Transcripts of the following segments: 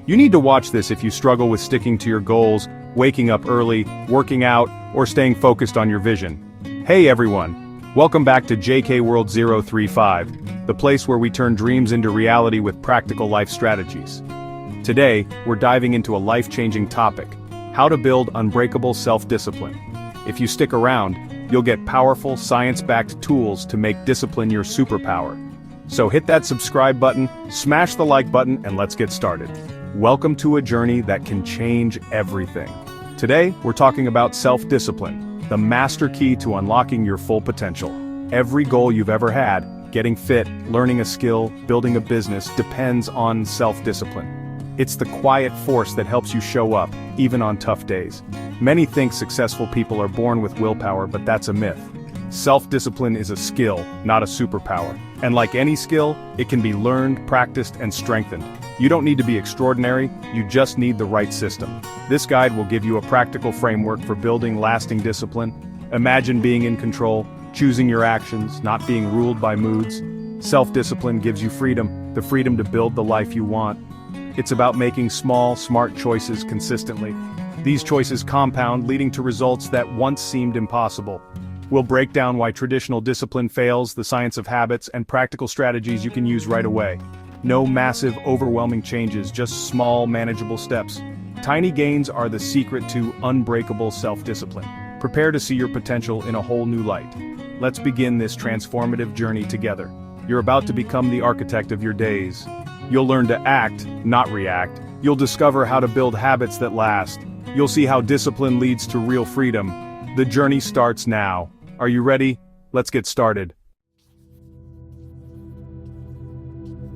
You need to watch this if you struggle with sticking to your goals, waking up early, working out, or staying focused on your vision. Hey everyone! Welcome back to JK World 035, the place where we turn dreams into reality with practical life strategies. Today, we're diving into a life-changing topic: how to build unbreakable self-discipline. If you stick around, you'll get powerful, science-backed tools to make discipline your superpower. So hit that subscribe button, smash the like button, and let's get started. Welcome to a journey that can change everything. Today, we're talking about self-discipline, the master key to unlocking your full potential. Every goal you've ever had, getting fit, learning a skill, building a business, depends on self-discipline. It's the quiet force that helps you show up, even on tough days. Many think successful people are born with willpower, but that's a myth. Self-discipline is a skill, not a superpower. And like any skill, it can be learned, practiced, and strengthened. You don't need to be extraordinary, you just need the right system. This guide will give you a practical framework for building lasting discipline. Imagine being in control, choosing your actions, not being ruled by moods. Self-discipline gives you freedom, the freedom to build the life you want. It's about making small, smart choices consistently. These choices compound, leading to results that once seemed impossible. We'll break down why traditional discipline fails, the science of habits, and practical strategies you can use right away. No massive, overwhelming changes, just small, manageable steps. Tiny gains are the secret to unbreakable self-discipline. Prepare to see your potential in a whole new light. Let's begin this transformative journey together. You're about to become the architect of your days. You'll learn to act, not react. You'll discover how to build habits that last. You'll see how discipline leads to real freedom. The journey starts now. Are you ready? Let's get started.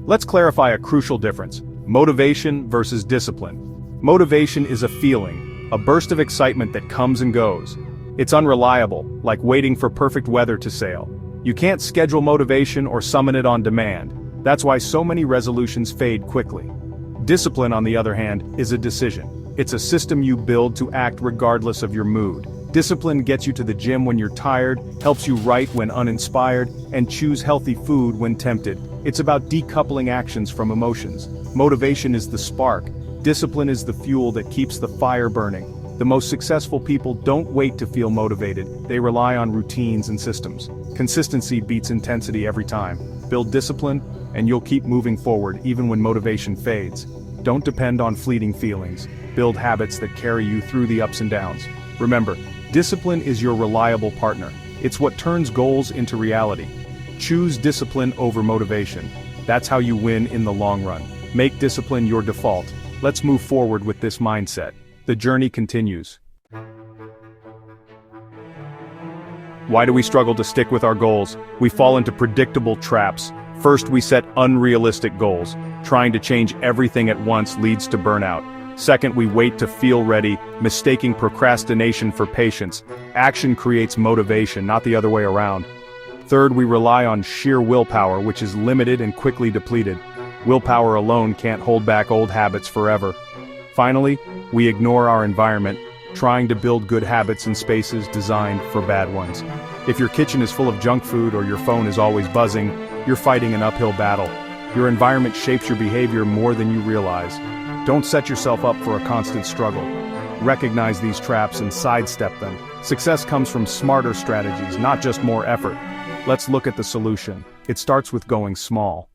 Let's clarify a crucial difference: motivation versus discipline. Motivation is a feeling, a burst of excitement that comes and goes. It's unreliable, like waiting for perfect weather to sail. You can't schedule motivation or summon it on demand. That's why so many resolutions fade quickly. Discipline, on the other hand, is a decision. It's a system you build to act regardless of your mood. Discipline gets you to the gym when you're tired, helps you write when uninspired, and choose healthy food when tempted. It's about decoupling actions from emotions. Motivation is the spark. Discipline is the fuel that keeps the fire burning. The most successful people don't wait to feel motivated. They rely on routines and systems. Consistency beats intensity every time. Build discipline, and you'll keep moving forward even when motivation fades. Don't depend on fleeting feelings. Build habits that carry you through the ups and downs. Remember, discipline is your reliable partner. It's what turns goals into reality. Choose discipline over motivation. That's how you win in the long run. Make discipline your default. Let's move forward with this mindset. The journey continues. Why do we struggle to stick with our goals? We fall into predictable traps. First, we set unrealistic goals. Trying to change everything at once leads to burnout. Second, we wait to feel ready, mistaking procrastination for patience. Action creates motivation, not the other way around. Third, we rely on sheer willpower, which is limited and quickly depleted. Willpower alone can't hold back old habits forever. Finally, we ignore our environment, trying to build good habits in spaces designed for bad ones. If your kitchen is full of junk food or your phone is always buzzing, you're fighting an uphill battle. Your environment shapes your behavior more than you realize. Don't set yourself up for a constant struggle. Recognize these traps and sidestep them. Success comes from smarter strategies, not just more effort. Let's look at the solution. It starts with going small.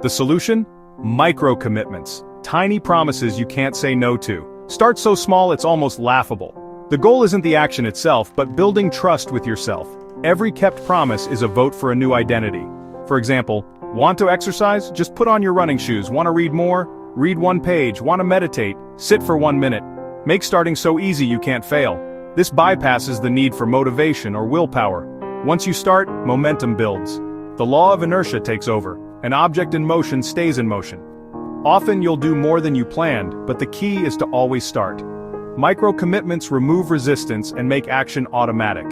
The solution? Micro-commitments. Tiny promises you can't say no to. Start so small it's almost laughable. The goal isn't the action itself, but building trust with yourself. Every kept promise is a vote for a new identity. For example, want to exercise? Just put on your running shoes. Want to read more? Read one page. Want to meditate? Sit for 1 minute. Make starting so easy you can't fail. This bypasses the need for motivation or willpower. Once you start, momentum builds. The law of inertia takes over. An object in motion stays in motion. Often you'll do more than you planned, but the key is to always start. Micro-commitments remove resistance and make action automatic.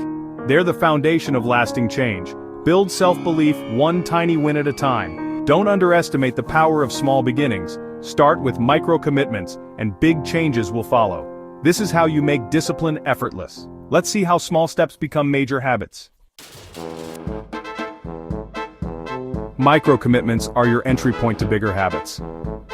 They're the foundation of lasting change. Build self-belief one tiny win at a time. Don't underestimate the power of small beginnings. Start with micro-commitments, and big changes will follow. This is how you make discipline effortless. Let's see how small steps become major habits. Micro-commitments are your entry point to bigger habits.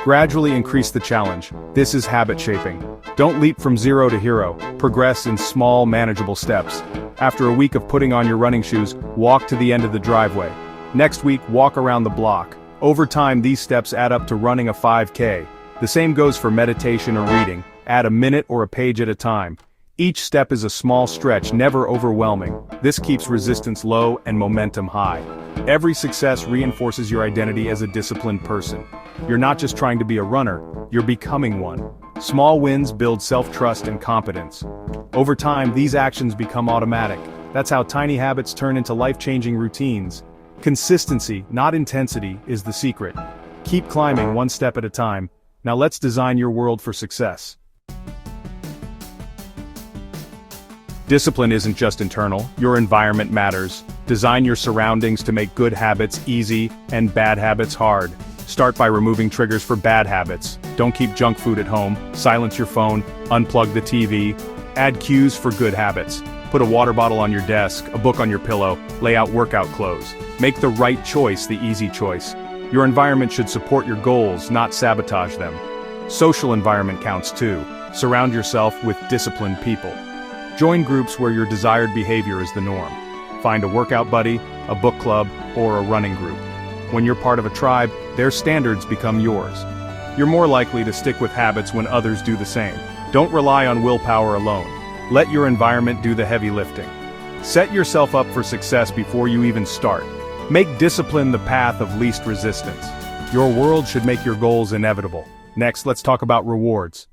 Gradually increase the challenge. This is habit shaping. Don't leap from zero to hero. Progress in small, manageable steps. After a week of putting on your running shoes, walk to the end of the driveway. Next week, walk around the block. Over time, these steps add up to running a 5K. The same goes for meditation or reading. Add a minute or a page at a time. Each step is a small stretch, never overwhelming. This keeps resistance low and momentum high. Every success reinforces your identity as a disciplined person. You're not just trying to be a runner, you're becoming one. Small wins build self-trust and confidence. Over time, these actions become automatic. That's how tiny habits turn into life-changing routines. Consistency, not intensity, is the secret. Keep climbing one step at a time. Now let's design your world for success. Discipline isn't just internal, your environment matters. Design your surroundings to make good habits easy and bad habits hard. Start by removing triggers for bad habits. Don't keep junk food at home, silence your phone, unplug the TV. Add cues for good habits. Put a water bottle on your desk, a book on your pillow, lay out workout clothes. Make the right choice the easy choice. Your environment should support your goals, not sabotage them. Social environment counts too. Surround yourself with disciplined people. Join groups where your desired behavior is the norm. Find a workout buddy, a book club, or a running group. When you're part of a tribe, their standards become yours. You're more likely to stick with habits when others do the same. Don't rely on willpower alone. Let your environment do the heavy lifting. Set yourself up for success before you even start. Make discipline the path of least resistance. Your world should make your goals inevitable. Next, let's talk about rewards.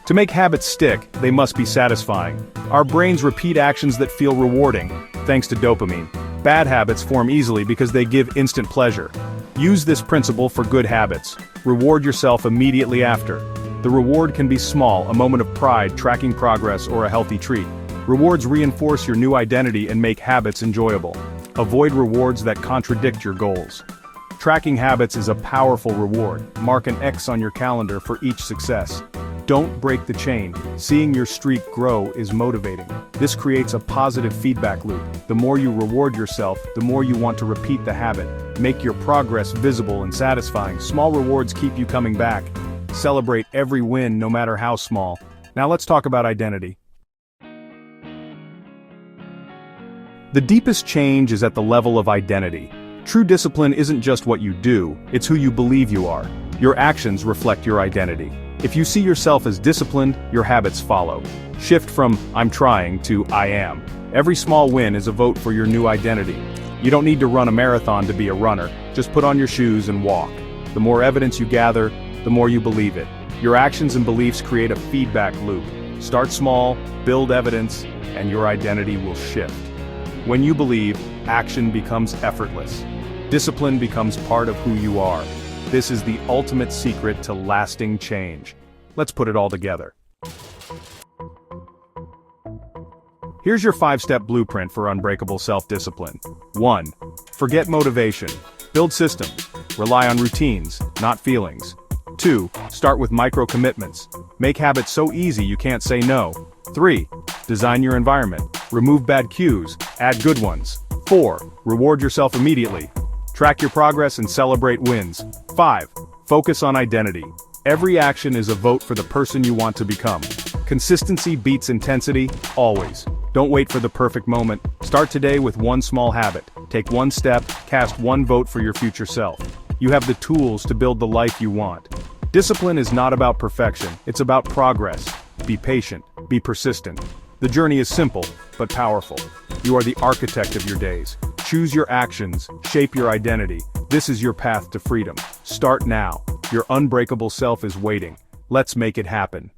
To make habits stick, they must be satisfying. Our brains repeat actions that feel rewarding, thanks to dopamine. Bad habits form easily because they give instant pleasure. Use this principle for good habits. Reward yourself immediately after. The reward can be small, a moment of pride, tracking progress, or a healthy treat. Rewards reinforce your new identity and make habits enjoyable. Avoid rewards that contradict your goals. Tracking habits is a powerful reward. Mark an X on your calendar for each success. Don't break the chain. Seeing your streak grow is motivating. This creates a positive feedback loop. The more you reward yourself, the more you want to repeat the habit. Make your progress visible and satisfying. Small rewards keep you coming back. Celebrate every win, no matter how small. Now let's talk about identity. The deepest change is at the level of identity. True discipline isn't just what you do, it's who you believe you are. Your actions reflect your identity. If you see yourself as disciplined, your habits follow. Shift from "I'm trying" to "I am." Every small win is a vote for your new identity. You don't need to run a marathon to be a runner, just put on your shoes and walk. The more evidence you gather, the more you believe it. Your actions and beliefs create a feedback loop. Start small, build evidence, and your identity will shift. When you believe, action becomes effortless. Discipline becomes part of who you are. This is the ultimate secret to lasting change. Let's put it all together. Here's your 5-step blueprint for unbreakable self-discipline. 1. Forget motivation. Build systems. Rely on routines, not feelings. 2. Start with micro-commitments. Make habits so easy you can't say no. 3. Design your environment. Remove bad cues, add good ones. 4. Reward yourself immediately. Track your progress and celebrate wins. 5. Focus on identity. Every action is a vote for the person you want to become. Consistency beats intensity, always. Don't wait for the perfect moment. Start today with one small habit. Take one step, cast one vote for your future self. You have the tools to build the life you want. Discipline is not about perfection, it's about progress. Be patient, be persistent. The journey is simple, but powerful. You are the architect of your days. Choose your actions, shape your identity. This is your path to freedom. Start now. Your unbreakable self is waiting. Let's make it happen.